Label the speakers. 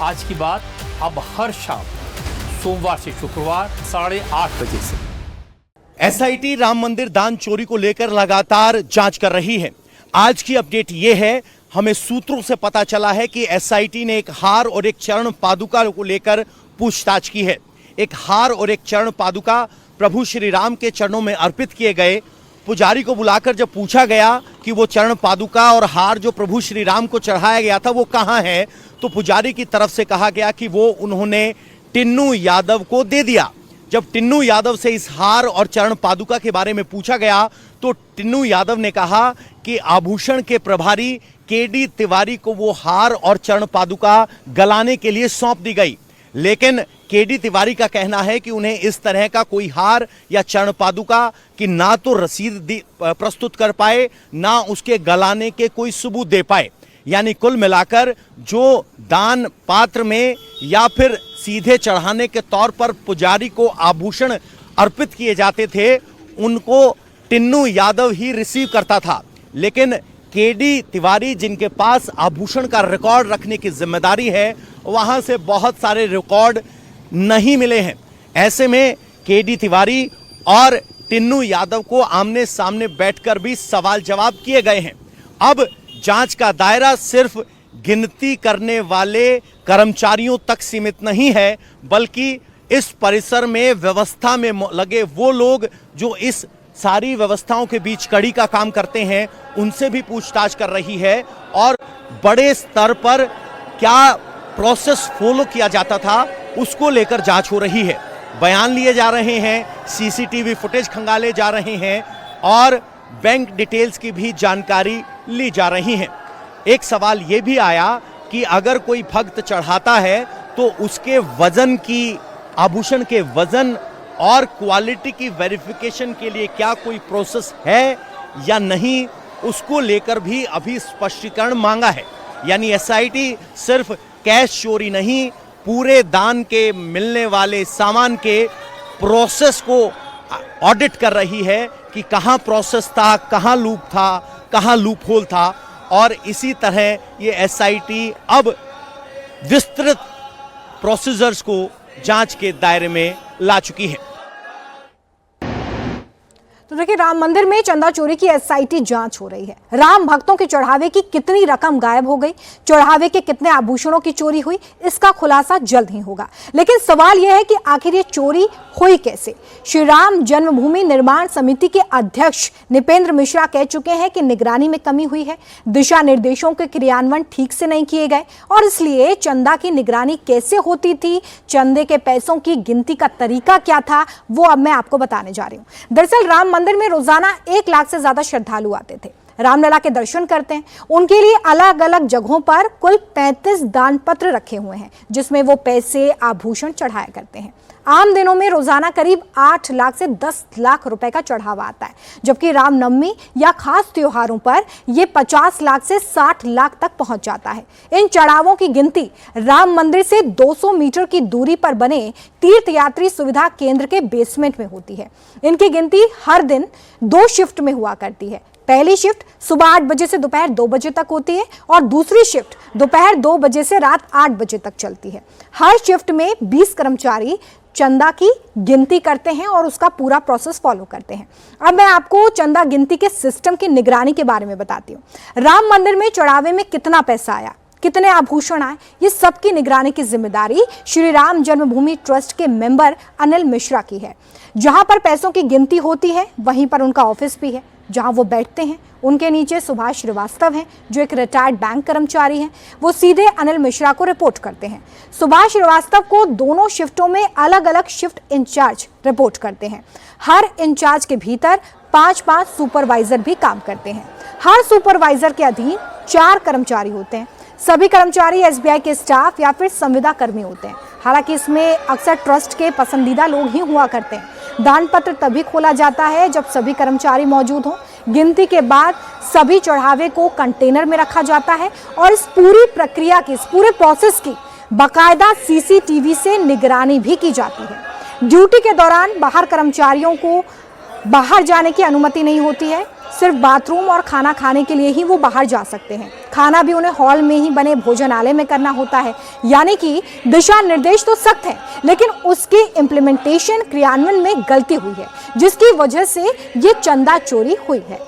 Speaker 1: आज की बात अब हर शाम सोमवार से शुक्रवार 8:30 बजे से।
Speaker 2: एसआईटी राम मंदिर दान चोरी को लेकर लगातार जांच कर रही है। आज की अपडेट यह है, हमें सूत्रों से पता चला है कि एसआईटी ने एक हार और एक चरण पादुका को लेकर पूछताछ की है। एक हार और एक चरण पादुका प्रभु श्री राम के चरणों में अर्पित किए गए। पुजारी को बुलाकर जब पूछा गया कि वो चरण पादुका और हार जो प्रभु श्री राम को चढ़ाया गया था वो कहाँ है, तो पुजारी की तरफ से कहा गया कि वो उन्होंने टिन्नू यादव को दे दिया। जब टिन्नू यादव से इस हार और चरण पादुका के बारे में पूछा गया तो टिन्नू यादव ने कहा कि आभूषण के प्रभारी केडी तिवारी को वो हार और चरण पादुका गलाने के लिए सौंप दी गई। लेकिन केडी तिवारी का कहना है कि उन्हें इस तरह का कोई हार या चरण पादुका की ना तो रसीद प्रस्तुत कर पाए, ना उसके गलाने के कोई सबूत दे पाए। यानी कुल मिलाकर जो दान पात्र में या फिर सीधे चढ़ाने के तौर पर पुजारी को आभूषण अर्पित किए जाते थे, उनको टिन्नू यादव ही रिसीव करता था। लेकिन केडी तिवारी, जिनके पास आभूषण का रिकॉर्ड रखने की जिम्मेदारी है, वहां से बहुत सारे रिकॉर्ड नहीं मिले हैं। ऐसे में केडी तिवारी और टिन्नू यादव को आमने सामने बैठकर भी सवाल जवाब किए गए हैं। अब जांच का दायरा सिर्फ गिनती करने वाले कर्मचारियों तक सीमित नहीं है, बल्कि इस परिसर में व्यवस्था में लगे वो लोग जो इस सारी व्यवस्थाओं के बीच कड़ी का काम करते हैं, उनसे भी पूछताछ कर रही है। और बड़े स्तर पर क्या प्रोसेस फॉलो किया जाता था उसको लेकर जांच हो रही है। बयान लिए जा रहे हैं, सीसीटीवी फुटेज खंगाले जा रहे हैं और बैंक डिटेल्स की भी जानकारी ली जा रही है। एक सवाल यह भी आया कि अगर कोई भक्त चढ़ाता है तो उसके वजन की, आभूषण के वजन और क्वालिटी की वेरिफिकेशन के लिए क्या कोई प्रोसेस है या नहीं, उसको लेकर भी अभी स्पष्टीकरण मांगा है। यानी एसआईटी सिर्फ कैश चोरी नहीं, पूरे दान के मिलने वाले सामान के प्रोसेस को ऑडिट कर रही है कि कहां प्रोसेस था, कहां लूप था, कहां लूप होल था। और इसी तरह ये एसआईटी अब विस्तृत प्रोसीजर्स को जांच के दायरे में ला चुकी है।
Speaker 3: तो देखिए, राम मंदिर में चंदा चोरी की एसआईटी जांच हो रही है। राम भक्तों के चढ़ावे की कितनी रकम गायब हो गई, चढ़ावे के कितने आभूषणों की चोरी हुई, इसका खुलासा जल्द ही होगा। लेकिन सवाल यह है कि आखिर ये चोरी हुई कैसे। श्री राम जन्मभूमि निर्माण समिति के अध्यक्ष निपेंद्र मिश्रा कह चुके हैं कि निगरानी में कमी हुई है, दिशा निर्देशों के क्रियान्वयन ठीक से नहीं किए गए और इसलिए चंदा की निगरानी कैसे होती थी, चंदे के पैसों की गिनती का तरीका क्या था, वो अब मैं आपको बताने जा रही हूं। दरअसल राम मंदिर में रोजाना 1 लाख से ज्यादा श्रद्धालु आते थे, रामलला के दर्शन करते हैं। उनके लिए अलग अलग जगहों पर कुल 35 दान पत्र रखे हुए हैं, जिसमें वो पैसे, आभूषण चढ़ाया करते हैं। आम दिनों में रोजाना करीब 8 लाख से 10 लाख रुपए का चढ़ावा आता है, जबकि रामनवमी या खास त्योहारों पर यह 50 लाख से 60 लाख तक पहुंच जाता है। इन चढ़ावों की गिनती राम मंदिर से 200 मीटर की दूरी पर बने तीर्थयात्री सुविधा केंद्र के बेसमेंट में होती है। इनकी गिनती हर दिन 2 शिफ्ट में हुआ करती है। पहली शिफ्ट सुबह 8 बजे से दोपहर 2 बजे तक होती है और दूसरी शिफ्ट दोपहर 2 बजे से रात 8 बजे तक चलती है। हर शिफ्ट में 20 कर्मचारी चंदा की गिनती करते हैं और उसका पूरा प्रोसेस फॉलो करते हैं। अब मैं आपको चंदा गिनती के सिस्टम की निगरानी के बारे में बताती हूँ। राम मंदिर में चढ़ावे में कितना पैसा आया, कितने आभूषण आए, ये सब की निगरानी की जिम्मेदारी श्री राम जन्मभूमि ट्रस्ट के मेंबर अनिल मिश्रा की है। जहां पर पैसों की गिनती होती है वहीं पर उनका ऑफिस भी है, जहां वो बैठते हैं। उनके नीचे सुभाष श्रीवास्तव हैं, जो एक रिटायर्ड बैंक कर्मचारी हैं। वो सीधे अनिल मिश्रा को रिपोर्ट करते हैं। सुभाष श्रीवास्तव को दोनों शिफ्टों में अलग अलग शिफ्ट इंचार्ज रिपोर्ट करते हैं। हर इंचार्ज के भीतर 5-5 सुपरवाइजर भी काम करते हैं। हर सुपरवाइजर के अधीन 4 कर्मचारी होते हैं। सभी कर्मचारी एसबीआई के स्टाफ या फिर संविदा कर्मी होते हैं। हालांकि इसमें अक्सर ट्रस्ट के पसंदीदा लोग ही हुआ करते हैं। दान पत्र तभी खोला जाता है जब सभी कर्मचारी मौजूद हों। गिनती के बाद सभी चढ़ावे को कंटेनर में रखा जाता है और इस पूरी प्रक्रिया की, इस पूरे प्रोसेस की बाकायदा सीसीटीवी से निगरानी भी की जाती है। ड्यूटी के दौरान बाहर कर्मचारियों को बाहर जाने की अनुमति नहीं होती है। सिर्फ बाथरूम और खाना खाने के लिए ही वो बाहर जा सकते हैं। खाना भी उन्हें हॉल में ही बने भोजनालय में करना होता है। यानी कि दिशा निर्देश तो सख्त हैं, लेकिन उसकी इम्प्लीमेंटेशन क्रियान्वयन में गलती हुई है, जिसकी वजह से ये चंदा चोरी हुई है।